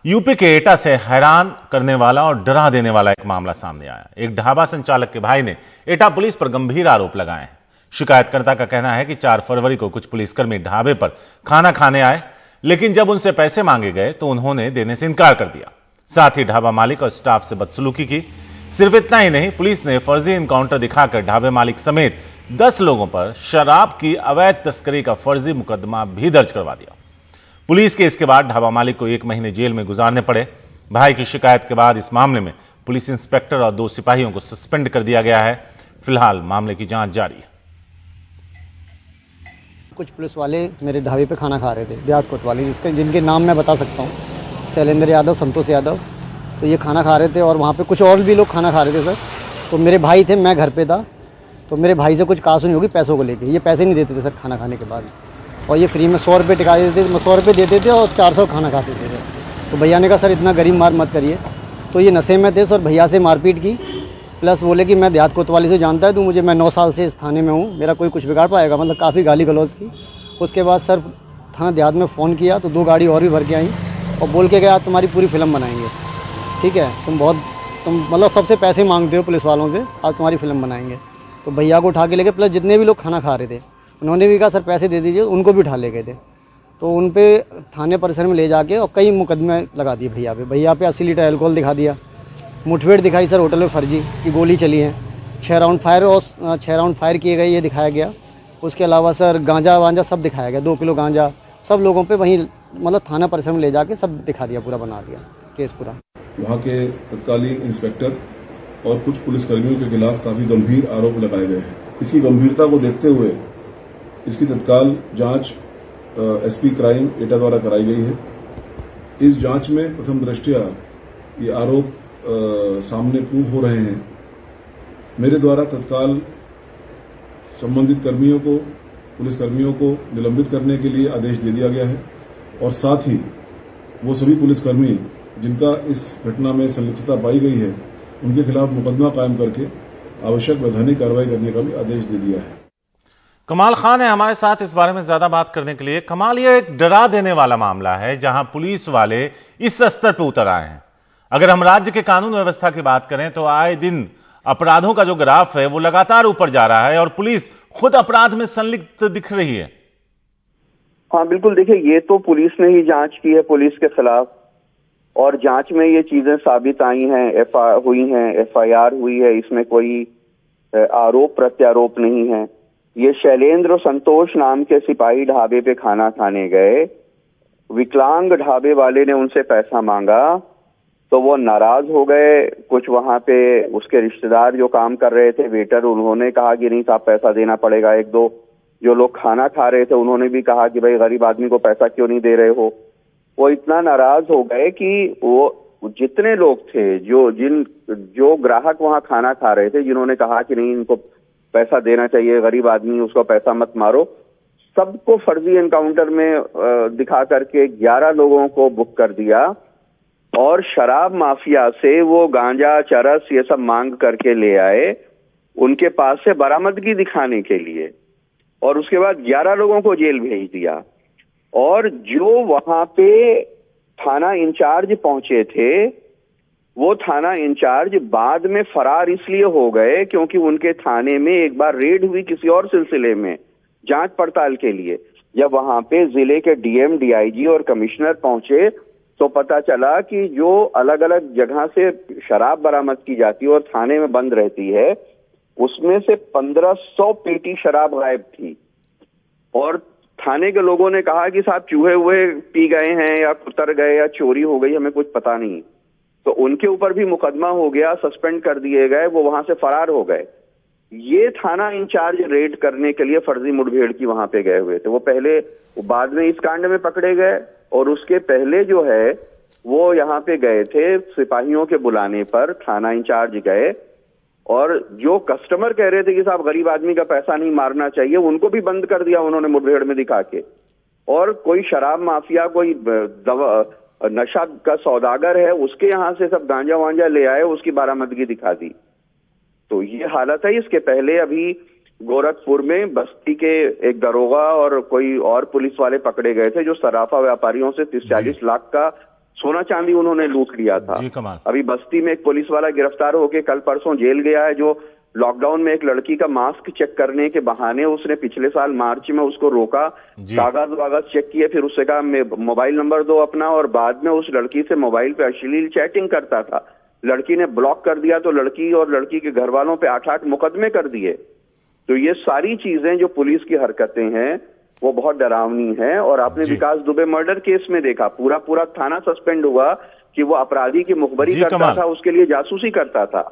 UP के एटा से हैरान करने वाला और डरा देने वाला एक मामला सामने आया। एक ढाबा संचालक के भाई ने एटा पुलिस पर गंभीर आरोप लगाए हैं। शिकायतकर्ता का कहना है कि 4 फरवरी को कुछ पुलिसकर्मी ढाबे पर खाना खाने आए, लेकिन जब उनसे पैसे मांगे गए तो उन्होंने देने से इनकार कर दिया। साथ ही ढाबा मालिक और स्टाफ से बदसलूकी की। सिर्फ इतना ही नहीं, पुलिस ने फर्जी इनकाउंटर दिखाकर ढाबे मालिक समेत 10 लोगों पर शराब की अवैध तस्करी का फर्जी मुकदमा भी दर्ज करवा दिया। पुलिस के इसके बाद ढाबा मालिक को 1 महीने जेल में गुजारने पड़े। भाई की शिकायत के बाद इस मामले में पुलिस इंस्पेक्टर और 2 सिपाहियों को सस्पेंड कर दिया गया है। फिलहाल मामले की जांच जारी है। कुछ पुलिस वाले मेरे ढाबे पे खाना खा रहे थे, देहात कोतवाली, जिनके नाम मैं बता सकता हूँ, शैलेंद्र यादव, संतोष यादव। तो ये खाना खा रहे थे और वहाँ पे कुछ और भी लोग खाना खा रहे थे सर। तो मेरे भाई थे, मैं घर पे था, तो मेरे भाई से कुछ कहासुनी होगी पैसों को लेके। ये पैसे नहीं देते थे सर खाना खाने के बाद, और ये फ्री में 100 रुपये टिका देते थे, 100 रुपये देते थे और 400 खाना खाते थे। तो भैया ने कहा सर इतना गरीब मार मत करिए। तो ये नशे में थे सर, भैया से मारपीट की, प्लस बोले कि मैं देहात कोतवाली से जानता है तू मुझे, मैं 9 साल से इस थाने में हूँ, मेरा कोई कुछ बिगाड़ पाएगा, मतलब काफ़ी गाली गलौज की। उसके बाद सर थाना देहात में फ़ोन किया तो 2 गाड़ी और भी भर के आई और बोल के गया तुम्हारी पूरी फिल्म बनाएंगे, ठीक है, तुम मतलब सबसे पैसे मांगते हो पुलिस वालों से, आज तुम्हारी फिल्म बनाएंगे। तो भैया को उठा के लेके, प्लस जितने भी लोग खाना खा रहे थे उन्होंने भी कहा सर पैसे दे दीजिए, उनको भी उठा ले गए थे। तो उन पे थाने परिसर में ले जाके और कई मुकदमे लगा दिए भैया पे 80 लीटर अल्कोहल दिखा दिया, मुठभेड़ दिखाई सर होटल में फर्जी की गोली चली है, 6 राउंड फायर किए गए, ये दिखाया गया। उसके अलावा सर गांजा वांजा सब दिखाया गया, 2 किलो गांजा सब लोगों पे वहीं मतलब थाना परिसर में ले जाके सब दिखा दिया, पूरा बना दिया केस पूरा। वहाँ के तत्कालीन इंस्पेक्टर और कुछ पुलिसकर्मियों के खिलाफ काफी गंभीर आरोप लगाए गए हैं। इसी गंभीरता को देखते हुए इसकी तत्काल जांच एसपी क्राइम एटा द्वारा कराई गई है। इस जांच में प्रथम दृष्टया ये आरोप सामने प्रूव हो रहे हैं। मेरे द्वारा तत्काल संबंधित कर्मियों को, पुलिसकर्मियों को निलंबित करने के लिए आदेश दे दिया गया है और साथ ही वो सभी पुलिसकर्मी जिनका इस घटना में संलिप्तता पाई गई है उनके खिलाफ मुकदमा कायम करके आवश्यक वैधानिक कार्रवाई करने का भी आदेश दे दिया है। कमाल खान है हमारे साथ इस बारे में ज्यादा बात करने के लिए। कमाल, ये एक डरा देने वाला मामला है जहां पुलिस वाले इस स्तर पर उतर आए हैं। अगर हम राज्य के कानून व्यवस्था की बात करें तो आए दिन अपराधों का जो ग्राफ है वो लगातार ऊपर जा रहा है और पुलिस खुद अपराध में संलिप्त दिख रही है। हाँ बिल्कुल, देखिए ये तो पुलिस ने ही जांच की है पुलिस के खिलाफ, और जांच में ये चीजें साबित आई हैं, एफआईआर हुई है, इसमें कोई आरोप प्रत्यारोप नहीं है। ये शैलेंद्र और संतोष नाम के सिपाही ढाबे पे खाना खाने गए, विकलांग ढाबे वाले ने उनसे पैसा मांगा तो वो नाराज हो गए। कुछ वहां पे उसके रिश्तेदार जो काम कर रहे थे, वेटर, उन्होंने कहा कि नहीं साहब पैसा देना पड़ेगा। 1-2 जो लोग खाना खा रहे थे उन्होंने भी कहा कि भाई गरीब आदमी को पैसा क्यों नहीं दे रहे हो। वो इतना नाराज हो गए कि वो जितने लोग थे, जो ग्राहक वहां खाना खा रहे थे, जिन्होंने कहा कि नहीं इनको पैसा देना चाहिए, गरीब आदमी उसको पैसा मत मारो, सबको फर्जी एनकाउंटर में दिखा करके 11 लोगों को बुक कर दिया और शराब माफिया से वो गांजा, चरस ये सब मांग करके ले आए उनके पास से बरामदगी दिखाने के लिए, और उसके बाद 11 लोगों को जेल भेज दिया। और जो वहां पे थाना इंचार्ज पहुंचे थे, वो थाना इंचार्ज बाद में फरार इसलिए हो गए क्योंकि उनके थाने में एक बार रेड हुई किसी और सिलसिले में जांच पड़ताल के लिए। जब वहां पे जिले के डीएम, डीआईजी और कमिश्नर पहुंचे तो पता चला कि जो अलग अलग जगह से शराब बरामद की जाती है और थाने में बंद रहती है, उसमें से 1500 पेटी शराब गायब थी। और थाने के लोगों ने कहा कि साहब चूहे हुए पी गए हैं या कुतर गए या चोरी हो गई, हमें कुछ पता नहीं। तो उनके ऊपर भी मुकदमा हो गया, सस्पेंड कर दिए गए, वो वहां से फरार हो गए। ये थाना इंचार्ज रेड करने के लिए फर्जी मुठभेड़ की वहां पे गए हुए थे। वो बाद में इस कांड में पकड़े गए, और उसके पहले जो है वो यहाँ पे गए थे सिपाहियों के बुलाने पर, थाना इंचार्ज गए और जो कस्टमर कह रहे थे कि साहब गरीब आदमी का पैसा नहीं मारना चाहिए, उनको भी बंद कर दिया उन्होंने मुठभेड़ में दिखा के। और कोई शराब माफिया, कोई नशा का सौदागर है, उसके यहां से सब गांजा वांजा ले आए, उसकी बरामदगी दिखा दी। तो ये हालत है। इसके पहले अभी गोरखपुर में बस्ती के एक दरोगा और कोई और पुलिस वाले पकड़े गए थे जो सराफा व्यापारियों से 30-40 लाख का सोना चांदी उन्होंने लूट लिया था। जी कमाल। अभी बस्ती में एक पुलिस वाला गिरफ्तार होके कल परसों जेल गया है, जो लॉकडाउन में एक लड़की का मास्क चेक करने के बहाने उसने पिछले साल मार्च में उसको रोका, कागज वागज चेक किए, फिर उससे कहा मोबाइल नंबर दो अपना, और बाद में उस लड़की से मोबाइल पे अश्लील चैटिंग करता था। लड़की ने ब्लॉक कर दिया तो लड़की और लड़की के घर वालों पे 8-8 मुकदमे कर दिए। तो ये सारी चीजें जो पुलिस की हरकतें हैं वो बहुत डरावनी है। और आपने विकास दुबे मर्डर केस में देखा, पूरा थाना सस्पेंड हुआ कि वो अपराधी की मुखबरी करता था, उसके लिए जासूसी करता था।